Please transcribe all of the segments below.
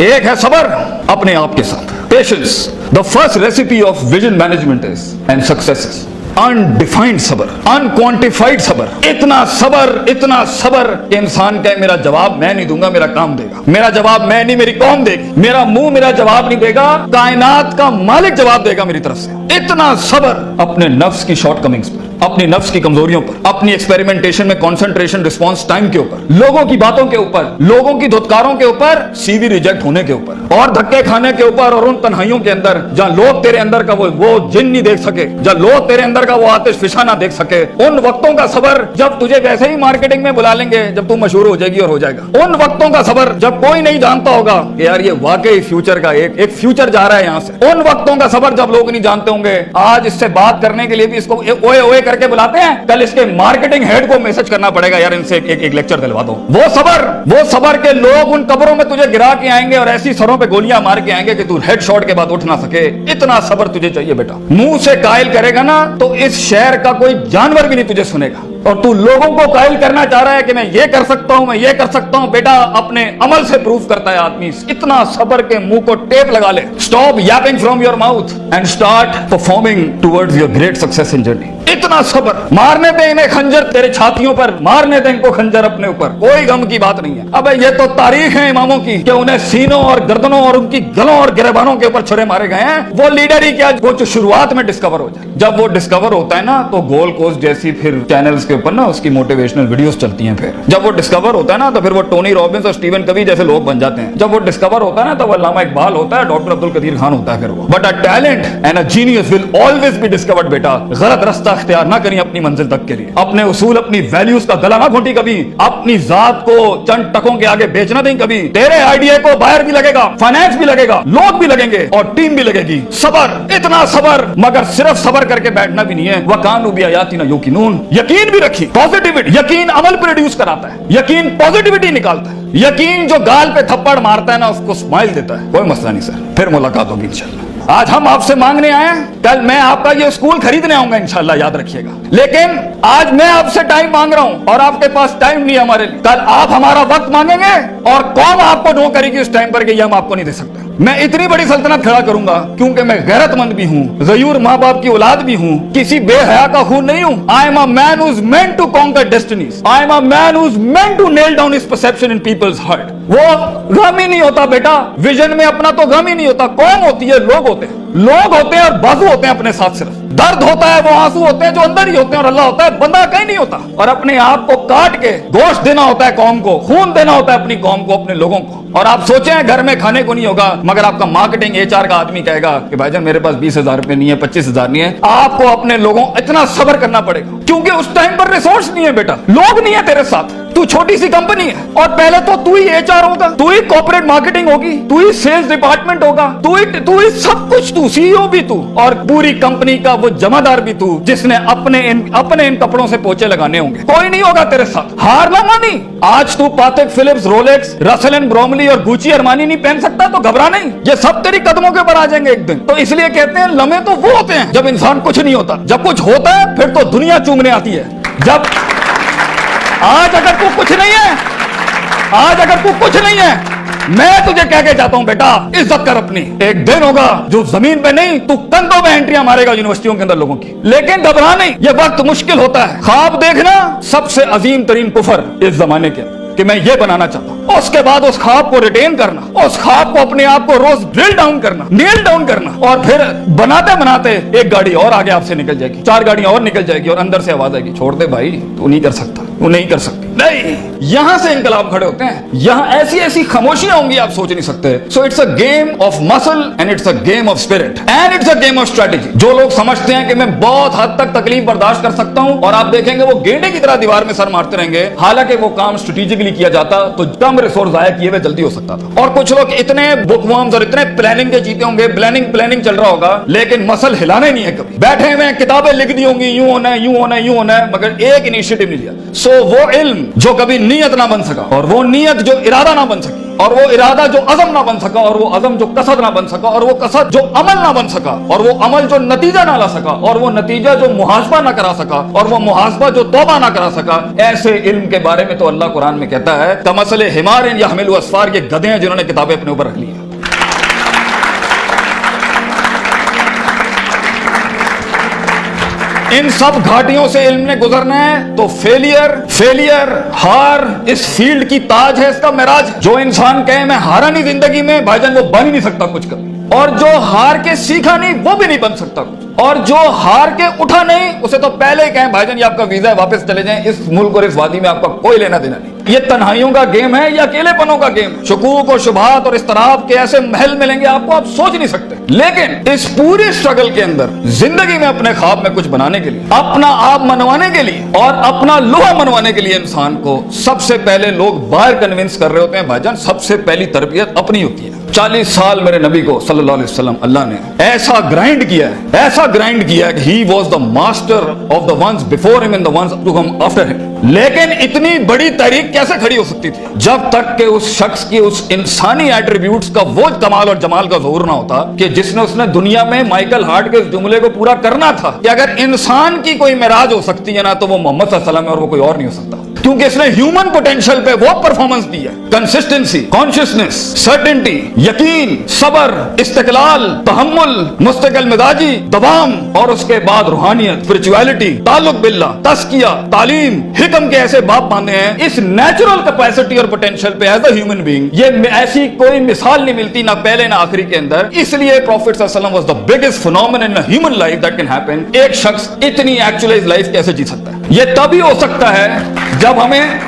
ایک ہے صبر اپنے آپ کے ساتھ, patience. The first recipe of vision management is and success is undefined صبر, unquantified صبر. اتنا صبر کہ انسان کہے میرا جواب میں نہیں دوں گا, میرا کام دے گا. میرا جواب میں نہیں, میری قوم دے گی. میرا منہ میرا جواب نہیں دے گا, کائنات کا مالک جواب دے گا میری طرف سے. اتنا صبر اپنے نفس کی شارٹ کمنگز پر, اپنی نفس کی کمزوریوں پر, اپنی ایکسپیریمنٹیشن میں کنسنٹریشن رسپانس ٹائم کے اوپر, لوگوں کی باتوں کے اوپر, لوگوں کی دھتکاروں کے اوپر, سی وی ریجیکٹ ہونے کے اوپر, اور دھکے کھانے کے اوپر, اور ان تنہائیوں کے اندر جہاں لوگ تیرے اندر کا وہ جن نہیں دیکھ سکے, جہاں لوگ تیرے اندر کا وہ آتش فشاں نہ دیکھ سکے. ان وقتوں کا صبر جب تجھے ویسے ہی مارکیٹنگ میں بلا لیں گے جب تو مشہور ہو جائے گی اور ہو جائے گا. ان وقتوں کا صبر جب کوئی نہیں جانتا ہوگا کہ یار یہ واقعی فیوچر کا ایک فیوچر جا رہا ہے یہاں سے. ان وقتوں کا صبر جب لوگ نہیں جانتے ہوں گے. آج اس سے بات کرنے کے لیے بھی اس کو اوئے اوئے کر کے بلاتے ہیں, کل اس کے مارکیٹنگ ہیڈ کو میسج کرنا پڑے گا یار ان سے ایک لیکچر دلوا دو. وہ صبر کے لوگ ان قبروں میں تجھے گرا کے آئیں گے اور ایسی سروں پہ گولیاں مار کے آئیں گے کہ تو ہیڈ شاٹ کے بعد اٹھ نہ سکے. اتنا صبر تجھے چاہیے بیٹا. منہ سے قائل کرے گا نا تو اس شہر کا کوئی جانور بھی نہیں تجھے سنے گا, اور تو لوگوں کو قائل کرنا چاہ رہا ہے کہ میں یہ کر سکتا ہوں, میں یہ کر سکتا ہوں. بیٹا اپنے عمل سے پروف کرتا ہے آدمی. اتنا صبر کے منہ کو ٹیپ لگا لے. Stop yapping from your mouth and start performing towards your great success in journey. اتنا صبر. مارنے دے انہیں خنجر تیرے چھاتیوں پر, مارنے دے ان کو خنجر اپنے اوپر, کوئی غم کی بات نہیں ہے. اب یہ تو تاریخ ہے اماموں کی کہ انہیں سینوں اور گردنوں اور ان کی گلوں اور گریبانوں کے اوپر چھرے مارے گئے ہیں. وہ لیڈر ہی کیا وہ جو شروعات میں ڈسکور ہو جائے. جب وہ ڈسکور ہوتا ہے نا تو گول کوسٹ جیسی پھر چینلز کے اوپر نا اس کی موٹیویشنل ویڈیوز چلتی ہیں. پھر جب وہ ڈسکور ہوتا ہے نا تو پھر وہ ٹونی رابنس اور اسٹیون کوی جیسے لوگ بن جاتے ہیں. جب وہ ڈسکور ہوتا ہے نا تو وہ علامہ اقبال ہوتا ہے, ڈاکٹر عبد القدیر خان ہوتا ہے. پھر وہ but a talent and a genius will always be discovered. بیٹا غلط راستہ اختیار نہ کریں اپنی منزل تک کے لیے. اپنے اصول اپنی ویلیوز کا گلا نہ گھونٹی کبھی. اپنی ذات کو چند ٹکوں کے آگے بیچنا دیں کبھی. تیرے آئیڈیا کو باہر بھی لگے گا, فائنانس بھی لگے گا, لوگ بھی لگیں گے اور ٹیم بھی لگے گی. صبر, اتنا صبر. مگر صرف صبر کر کے بیٹھنا بھی نہیں ہے. وَكَانُوا بِآيَاتِنَا يُوقِنُونَ. یقین بھی رکھی. پازیٹیوٹی, یقین عمل پروڈیوس کراتا ہے. یقین پازیٹیوٹی نکالتا ہے. یقین جو گال پہ تھپڑ مارتا ہے نا اس کو اسمائل دیتا ہے. کوئی مسئلہ نہیں سر, پھر ملاقات ہوگی انشاءاللہ. آج ہم آپ سے مانگنے آئے ہیں, کل میں آپ کا یہ اسکول خریدنے آؤں گا انشاءاللہ, یاد رکھیے گا. لیکن آج میں آپ سے ٹائم مانگ رہا ہوں اور آپ کے پاس ٹائم نہیں ہے ہمارے لیے. کل آپ ہمارا وقت مانگیں گے اور قوم آپ کو نو کرے گی اس ٹائم پر کہ یہ ہم آپ کو نہیں دے سکتے. میں اتنی بڑی سلطنت کھڑا کروں گا کیونکہ میں غیرت مند بھی ہوں, غیور ماں باپ کی اولاد بھی ہوں, کسی بے حیا کا خون نہیں ہوں. I am a man who's meant to conquer destinies. I am a man who's meant to nail down his perception in people's heart. وہ غم ہی نہیں ہوتا بیٹا, ویژن میں اپنا تو غم ہی نہیں ہوتا. قوم ہوتی ہے, لوگ ہوتے ہیں, لوگ ہوتے ہیں اور بازو ہوتے ہیں اپنے ساتھ. صرف درد ہوتا ہے, وہ آنسو ہوتے ہیں جو اندر ہی ہوتے ہیں, اور اللہ ہوتا ہے بندہ کہیں نہیں ہوتا. اور اپنے آپ کو کاٹ کے گوشت دینا ہوتا ہے قوم کو, خون دینا ہوتا ہے اپنی قوم کو, اپنے لوگوں کو. اور آپ سوچیں گھر میں کھانے کو نہیں ہوگا مگر آپ کا مارکیٹنگ HR کا آدمی کہے گا کہ بھائی جان میرے پاس 20,000 روپے نہیں ہے, 25,000 نہیں ہے. آپ کو اپنے لوگوں اتنا صبر کرنا پڑے گا کیونکہ اس ٹائم پر ریسورس نہیں ہے بیٹا, لوگ نہیں ہے تیرے ساتھ. تو چھوٹی سی کمپنی ہے اور پہلے تو ہی HR ہوگا, تو ہی کارپوریٹ مارکیٹنگ ہوگی, تو ہی سیلز ڈپارٹمنٹ ہوگا, تو ہی سب کچھ, تو CEO بھی تو, اور پوری کمپنی کا وہ جمع دار بھی تو جس نے اپنے ان کپڑوں سے پوچھے لگانے ہوں گے. کوئی نہیں ہوگا تیرے ساتھ. ہار نہ مانی. آج تو پاتک فلپس, رولیکس, رسل اینڈ بروملی اور گوچی ارمانی نہیں پہن سکتا تو گھبرا نہیں, یہ سب تیری قدموں کے اوپر آ جائیں گے ایک دن. تو اس لیے کہتے ہیں لمحے تو وہ ہوتے ہیں جب انسان کچھ نہیں ہوتا. جب کچھ ہوتا ہے پھر تو دنیا چومنے آتی ہے. جب آج اگر تو کچھ نہیں ہے, میں تجھے کہہ کے جاتا ہوں بیٹا عزت کر اپنی. ایک دن ہوگا جو زمین پہ نہیں تو کندھوں پہ انٹریاں مارے گا یونیورسٹیوں کے اندر لوگوں کی. لیکن گھبرا نہیں, یہ وقت مشکل ہوتا ہے. خواب دیکھنا سب سے عظیم ترین کفر اس زمانے کے کہ میں یہ بنانا چاہتا ہوں. اس کے بعد اس خواب کو ریٹین کرنا, اس خواب کو اپنے آپ کو روز ڈرل ڈاؤن کرنا, نیل ڈاؤن کرنا, اور پھر بناتے ایک گاڑی اور آگے آپ سے نکل جائے گی, 4 گاڑیاں اور نکل جائے گی, اور اندر سے آواز آئے گی چھوڑ دے بھائی, تو نہیں کر سکتا, تو نہیں کر سکتے. نہیں, یہاں سے انقلاب کھڑے ہوتے ہیں. یہاں ایسی خاموشیاں ہوں گی آپ سوچ نہیں سکتے. So it's a game of muscle and it's a game of spirit and it's a game of strategy. جو لوگ سمجھتے ہیں کہ میں بہت حد تک تکلیف برداشت کر سکتا ہوں, اور آپ دیکھیں گے وہ گینڈے کی طرح دیوار میں سر مارتے رہیں گے, حالانکہ وہ کام اسٹریٹجیکلی کیا جاتا تو کم ریسورس ضائع کیے ہوئے جلدی ہو سکتا تھا. اور کچھ لوگ اتنے بک ورمز اور اتنے پلاننگ کے جیتے ہوں گے, پلاننگ چل رہا ہوگا, لیکن مسل ہلانے نہیں ہے کبھی. بیٹھے ہوئے کتابیں لکھ دی ہوں گی, یوں ہونا ہے, مگر ایک انیشیٹو نہیں لیا. سو وہ علم जो कभी नीयत ना बन सका, और वो नीयत जो इरादा ना बन सकी, और वो इरादा जो अज़म ना बन सका, और वो अज़म जो कसद ना बन सका, और वो कसद जो अमल ना बन सका, और वो अमल जो नतीजा ना ला सका, और वो नतीजा जो मुहासबा ना करा सका, और वो मुहासबा जो तौबा ना करा सका, ऐसे इल्म के बारे में तो अल्लाह कुरान में कहता है कमसले हिमारिन यहमिलु अस्फार, ये गधे हैं जिन्होंने किताबें अपने ऊपर रख ली हैं। इन सब घाटियों से इल्म ने गुजरना है तो फेलियर हार इस फील्ड की ताज है, इसका मिराज। जो इंसान कहे मैं हारा नहीं जिंदगी में, भाईजान वो बन ही नहीं सकता कुछ कभी। और जो हार के सीखा नहीं वो भी नहीं बन सकता कुछ। और जो हार के उठा नहीं उसे तो पहले ही कहें भाईजान ये आपका वीजा है, वापस चले जाएं, इस मुल्क और इस वादी में आपका कोई लेना देना नहीं। ये तन्हाइयों का गेम है या अकेलेपनों का गेम। शुकूक और शुबहात और इस्तराब के ऐसे महल मिलेंगे आपको, आप सोच नहीं सकते। लेकिन इस पूरे स्ट्रगल के अंदर जिंदगी में अपने ख्वाब में कुछ बनाने के लिए, अपना आप मनवाने के लिए और अपना लोहा मनवाने के लिए इंसान को सबसे पहले लोग बाहर कन्विंस कर रहे होते हैं। भाईजान सबसे पहली तरबियत अपनी होती है। 40 साल मेरे नबी को सल्लल्लाहु अलैहि वसल्लम अल्लाह ने ऐसा ग्राइंड किया है कि he was the master of the ones before him and the ones to come after him. लेकिन इतनी बड़ी तहरीक कैसे खड़ी हो सकती थी जब तक कि उस शख्स की उस इंसानी एट्रीब्यूट्स का वो कमाल और जमाल का ज़हूर ना होता कि जिसने उसने दुनिया में माइकल हार्ट के इस जुमले को पूरा करना था कि अगर इंसान की कोई मिराज हो सकती है ना तो वो मोहम्मद सल्लल्लाहु अलैहि वसल्लम है और वो कोई और नहीं हो सकता, क्योंकि इसने ह्यूमन पोटेंशियल पे वो परफॉर्मेंस दी है। कंसिस्टेंसी, कॉन्शियसनेस, सर्टेनिटी, यकीन, सब्र, इस्तिकलाल, तहम्मुल, मुस्तकिल मिजाजी, दबाम, और उसके बाद रूहानियत, स्पिरिचुअलिटी, ताल्लुक बिल्लाह, तस्किया, तालीम, हिकम के ऐसे बाप बांधे हैं। इस नेचुरल कैपेसिटी और पोटेंशियल पे एज अ ह्यूमन बीइंग ये ऐसी कोई मिसाल नहीं मिलती ना पहले ना आखिरी के अंदर। इसलिए प्रॉफिट सल्लल्लाहु अलैहि वसल्लम was the biggest phenomenon in a human life that can happen. एक शख्स इतनी एक्चुअलाइज लाइफ कैसे जी सकता है? ये तभी हो सकता है जब हमें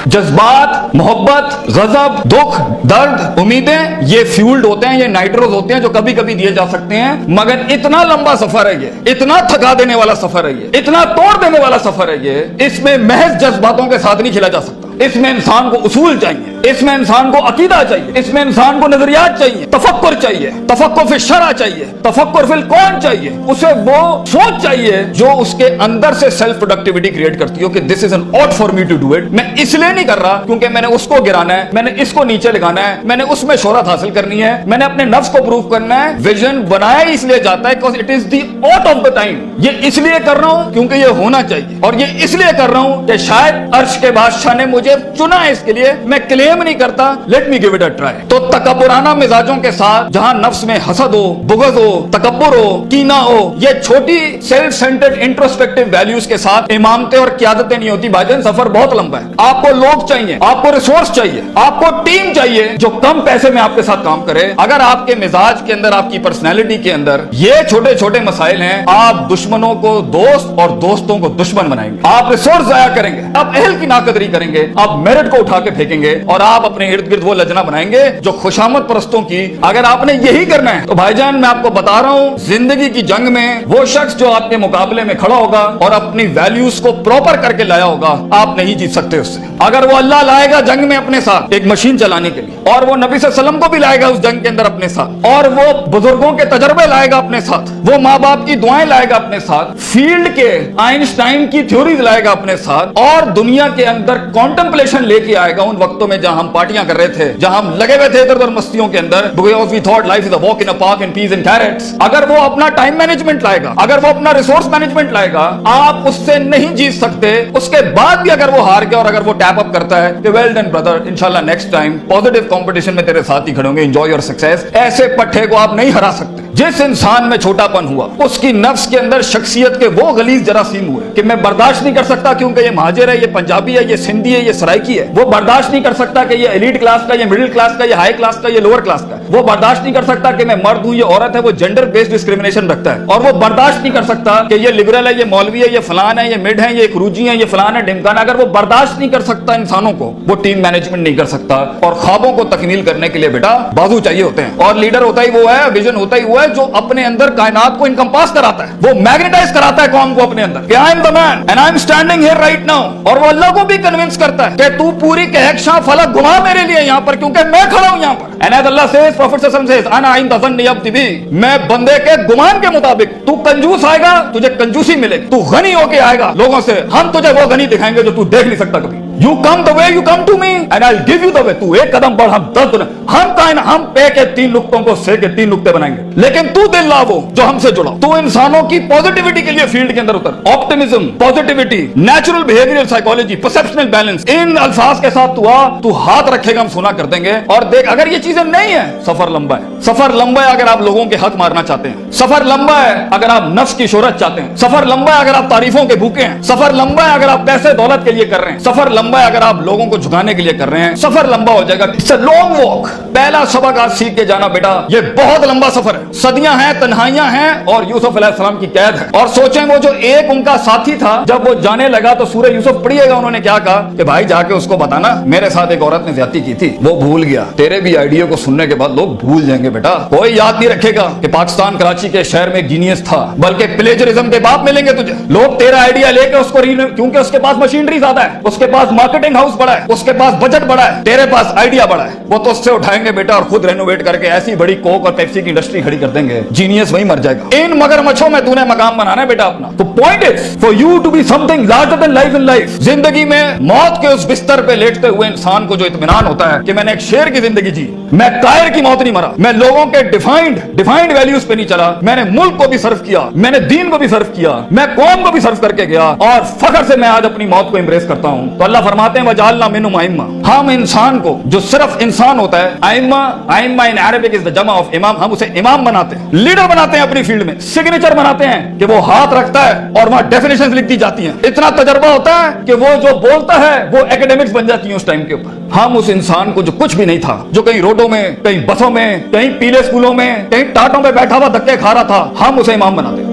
जज्बात, मोहब्बत, गजब, दुख, दर्द, उम्मीदें ये फ्यूल्ड होते हैं, ये नाइट्रोज होते हैं जो कभी कभी दिए जा सकते हैं। मगर इतना लंबा सफर है ये, इतना थका देने वाला सफर है ये, इतना तोड़ देने वाला सफर है ये, इसमें महज जज्बातों के साथ नहीं खेला जा सकता। इसमें इंसान को उसूल चाहिए, इसमें इंसान को अकीदा चाहिए, इसमें इंसान को नजरियात चाहिए, तफक्कुर चाहिए, तफक्कुर फिल शरअ चाहिए, तफक्कुर फिल कौन चाहिए, उसे वो सोच चाहिए जो उसके अंदर से सेल्फ प्रोडक्टिविटी क्रिएट करती हो कि this is an ought for me to do it. मैं इसलिए नहीं कर रहा क्योंकि मैंने उसको गिराना है, मैंने इसको नीचे लगाना है, मैंने उसमें शोहरत हासिल करनी है, मैंने अपने नफ्स को प्रूव करना है। विजन बनाया इसलिए जाता है because it is the ought of the time. ये इसलिए कर रहा हूं क्योंकि ये होना चाहिए, और ये इसलिए कर रहा हूं कि शायद अर्श के बादशाह ने मुझे चुना है इसके लिए। मैं क्लेम नहीं करता, let me give it a try. तो तकब्बुराना मिजाजों के साथ जहां नफ्स में हसद हो, बुग़्ज़ हो, तकब्बुर हो, कीना हो, ये छोटी सेल्फ सेंटर्ड इंट्रोस्पेक्टिव वैल्यूज के साथ इमामतें और क़यादतें नहीं होती। भाईजान सफर बहुत लंबा है। आपको लोग चाहिए, आपको रिसोर्स चाहिए, आपको टीम चाहिए जो कम पैसे में आपके साथ काम करे। अगर आपके मिजाज के अंदर, आपकी पर्सनैलिटी के अंदर ये छोटे छोटे मसाइल हैं, आप दुश्मनों को दोस्त और दोस्तों को दुश्मन बनाएंगे, आप रिसोर्स जाया करेंगे, आप अहल की नाकदरी करेंगे, आप मेरिट को उठा के फेंकेंगे, और आप अपने इर्द गिर्द वो लजना बनाएंगे जो खुशामद परस्तों की। अगर आपने यही करना है तो भाईजान मैं आपको बता रहा हूं, जिंदगी की जंग में वो शख्स जो आपके मुकाबले में खड़ा होगा और अपनी वैल्यूज को प्रॉपर करके लाया होगा, आप नहीं जीत सकते उससे। अगर वो अल्लाह लाएगा जंग में अपने साथ एक मशीन चलाने के लिए, और वो नबी सल्लल्लाहु अलैहि वसल्लम को भी लाएगा उस जंग के अंदर अपने साथ, और वो बुजुर्गों के तजर्बे लाएगा अपने साथ, वो माँ बाप की दुआएं लाएगा अपने साथ, फील्ड के आइंस्टाइन की थ्योरीज लाएगा अपने साथ, और दुनिया के अंदर कॉन्टेम्पलेशन लेके आएगा उन वक्तों में जहां हम पार्टियां कर रहे थे, जहां हम लगे हुए थे इधर उधर मस्तियों के अंदर, because we thought life is a walk in a park and peas and carrots। अगर वो अपना टाइम मैनेजमेंट लाएगा, अगर वो अपना रिसोर्स मैनेजमेंट लाएगा, आप उससे नहीं जीत सकते। उसके बाद भी अगर वो हार गया और अगर वो टैप अप करता है कि वेल डन ब्रदर, इंशाल्लाह नेक्स्ट टाइम पॉजिटिव कंपटीशन में तेरे साथ ही खड़े होंगे, एंजॉय योर सक्सेस। ऐसे पट्टे को आप नहीं हरा सकते। जिस इंसान में छोटापन हुआ, उसकी नफ्स के अंदर शख्सियत के वो गलीज जरासीम हुए कि मैं बर्दाश्त नहीं कर सकता क्योंकि ये महाजिर है, ये पंजाबी है, ये सिंधी है, ये सराइकी है। वो बर्दाश्त नहीं कर सकता कि ये एलीट क्लास का, ये मिडिल क्लास का, ये हाई क्लास का, ये लोअर क्लास का। वो बर्दाश्त नहीं कर सकता कि मैं मर्द हूं, ये औरत है। वो जेंडर बेस्ड डिस्क्रिमिनेशन रखता है। और वो बर्दाश्त नहीं कर सकता कि ये लिबरल है, ये मौलवी है, ये फलान है, ये मिड है, ये खरूजी है, ये फलान है, ढिमकान। अगर वो बर्दाश्त नहीं कर सकता इंसानों को, वो टीम मैनेजमेंट नहीं कर सकता। और ख्वाबों को तकमील करने के लिए बेटा बाजू चाहिए होते हैं, और लीडर होता ही वो है, विजन होता ही वो है जो अपने अंदर कायनात को इनकम्पास कराता है, वो मैग्नेटाइज कराता है कौम को अपने अंदर कि I am the man and I am standing here right now. और वो अल्लाह को भी कन्विंस करता है कि तू पूरी कहकशां फलक का गुनाह मेरे लिए यहाँ पर, क्योंकि मैं खड़ा हूँ यहाँ पर। And as Allah says, Prophet sallallahu alaihi wasallam says, "Ana inda dhanni abdi bi." मैं बंदे के गुमान के मुताबिक, तू कंजूस आएगा तुझे कंजूसी मिलेगी, तू गनी होके आएगा लोगों से, हम तुझे वो गनी दिखाएंगे जो तू देख नहीं सकता कभी। You come the way you come to me and I'll give you the way. तू एक कदम बढ़, हम 10 गुना, हम कायन, हम पे के 3 नुक्तों को से के 3 नुक्ते बनाएंगे, लेकिन तू दिल ला वो जो हमसे जुड़ा। तू इंसानों की पॉजिटिविटी के लिए फील्ड के अंदर उतर। Optimism, positivity, natural behavioural psychology, perceptual balance, इन अल्फाज के साथ तू आ, तू हाथ रखेगा हम सुना कर देंगे। और देख, अगर ये चीजें नहीं है, सफर लंबा है। सफर लंबा है अगर आप लोगों के हक मारना चाहते हैं, सफर लंबा है अगर आप नफ्स की शोहरत चाहते हैं, सफर लंबा है अगर आप तारीफों के भूखे हैं, सफर लंबा है अगर आप पैसे दौलत के लिए कर रहे हैं, सफर लंबा है अगर आप लोगों को झुकाने के लिए कर रहे हैं, सफर लंबा हो जाएगा। It's a long walk. पहला सबक आज सीख के जाना बेटा, ये बहुत लंबा सफर है, सदियां हैं, तन्हाइयां हैं और यूसुफ अलैहिस्सलाम की कैद है। और सोचें, वो जो एक उनका साथी था, जब वो जाने लगा तो सूरह यूसुफ पढ़िएगा, उन्होंने क्या कहा कि भाई जाके उसको बताना मेरे साथ एक औरत ने ज्यादती की थी, वो भूल गया। तेरे भी आइडिया को सुनने के बाद लोग भूल जाएंगे बेटा, कोई याद नहीं रखेगा कि पाकिस्तान कराची के शहर में एक जीनियस था, बल्कि प्लेजरिज्म के बाप मिलेंगे तुझे। लोग तेरा आइडिया लेके उसको क्योंकि उसके पास मशीनरी ज्यादा है, उसके पास मार्केटिंग हाउस बड़ा है, उसके पास बजट बड़ा है, तेरे पास आइडिया बड़ा है, वो तो उससे उठाएंगे बेटा और खुद रेनोवेट करके ऐसी बड़ी कोक और पेप्सी की इंडस्ट्री खड़ी कर देंगे, जीनियस वहीं मर जाएगा। इन मगरमच्छों में तूने मकाम बनाना है बेटा अपना। तो point is for you to be something larger than life in life. जिंदगी में मौत के उस बिस्तर पे लेटते हुए इंसान को जो इत्मीनान होता है कि मैंने एक शेर की जिंदगी जी, मैं कायर की मौत नहीं मरा, मैं लोगों के डिफाइंड वैल्यूज पे नहीं चला, मैंने मुल्क को भी सर्व किया, मैंने दीन को भी सर्व किया, मैं कौम को भी सर्व करके गया और फख्र से मैं आज अपनी मौत को एम्ब्रेस करता हूं। तो अल्लाह फरमाते हैं वजालना मिनहुम आइम्मा, हम इंसान को जो सिर्फ इंसान होता है, आइम्मा इन अरबिक इज द जमा ऑफ इमाम, हम उसे इमाम बनाते हैं, लीडर बनाते हैं अपनी फील्ड में, सिग्नेचर बनाते हैं कि वो हाथ रखता है और वहां डेफिनेशंस लिख दी जाती हैं। इतना तजर्बा होता है कि वो जो बोलता है वो एकेडमिक्स बन जाती है उस टाइम के ऊपर। हम उस इंसान को जो कुछ भी नहीं था, जो कहीं रोडों में, कहीं बसों में, कहीं पीले स्कूलों में, कहीं टाटों पे बैठा हुआ धक्के खा रहा था, हम उसे इमाम बनाते हैं।